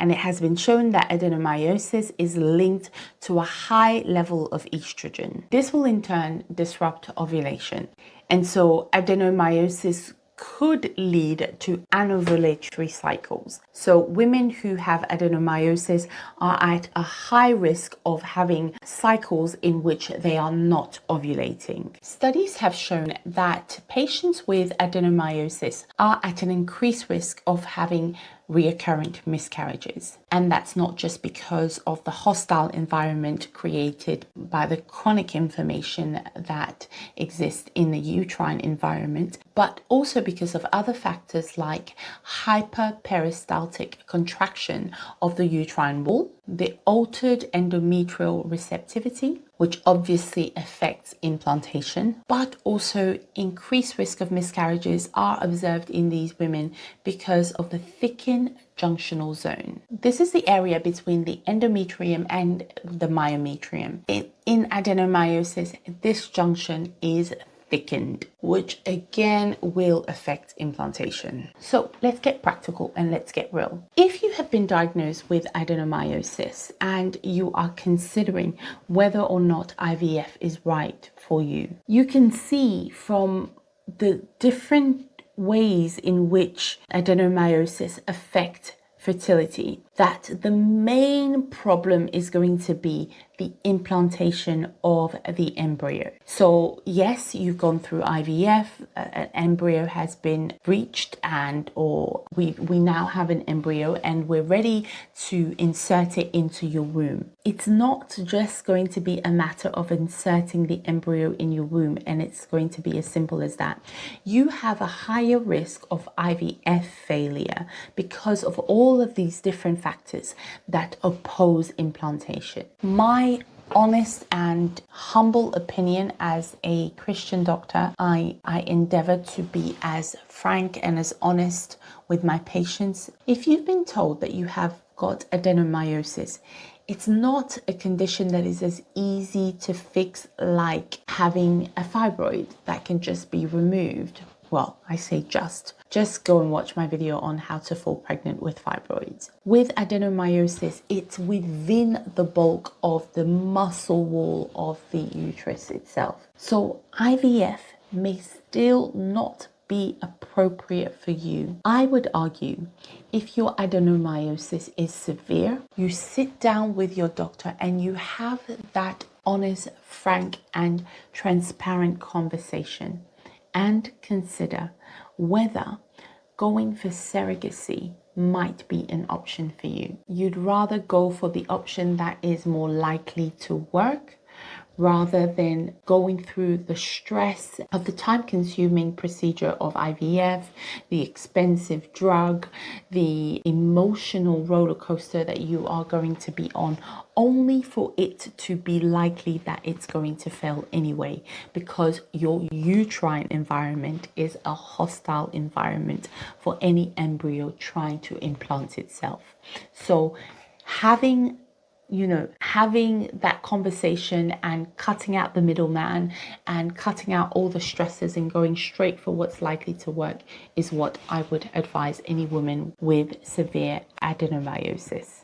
And it has been shown that adenomyosis is linked to a high level of estrogen. This will in turn disrupt ovulation. And so adenomyosis could lead to anovulatory cycles. So women who have adenomyosis are at a high risk of having cycles in which they are not ovulating. Studies have shown that patients with adenomyosis are at an increased risk of having recurrent miscarriages. And that's not just because of the hostile environment created by the chronic inflammation that exists in the uterine environment, but also because of other factors like hyperperistaltic contraction of the uterine wall, the altered endometrial receptivity, which obviously affects implantation, but also increased risk of miscarriages are observed in these women because of the thickened junctional zone. This is the area between the endometrium and the myometrium. In adenomyosis, this junction is thickened, which again will affect implantation. So let's get practical and let's get real. If you have been diagnosed with adenomyosis and you are considering whether or not IVF is right for you, you can see from the different ways in which adenomyosis affect fertility that the main problem is going to be the implantation of the embryo. So yes, you've gone through IVF, an embryo has been reached, and or we now have an embryo and we're ready to insert it into your womb. It's not just going to be a matter of inserting the embryo in your womb and it's going to be as simple as that. You have a higher risk of IVF failure because of all of these different factors that oppose implantation. My honest and humble opinion as a Christian doctor, I endeavor to be as frank and as honest with my patients. If you've been told that you have got adenomyosis, it's not a condition that is as easy to fix like having a fibroid that can just be removed. Well, I say just go and watch my video on how to fall pregnant with fibroids. With adenomyosis, it's within the bulk of the muscle wall of the uterus itself. So IVF may still not be appropriate for you. I would argue if your adenomyosis is severe, you sit down with your doctor and you have that honest, frank, and transparent conversation and consider whether going for surrogacy might be an option for you. You'd rather go for the option that is more likely to work rather than going through the stress of the time-consuming procedure of IVF, the expensive drug, the emotional roller coaster that you are going to be on, only for it to be likely that it's going to fail anyway, because your uterine environment is a hostile environment for any embryo trying to implant itself. So having that conversation and cutting out the middleman and cutting out all the stresses and going straight for what's likely to work is what I would advise any woman with severe adenomyosis.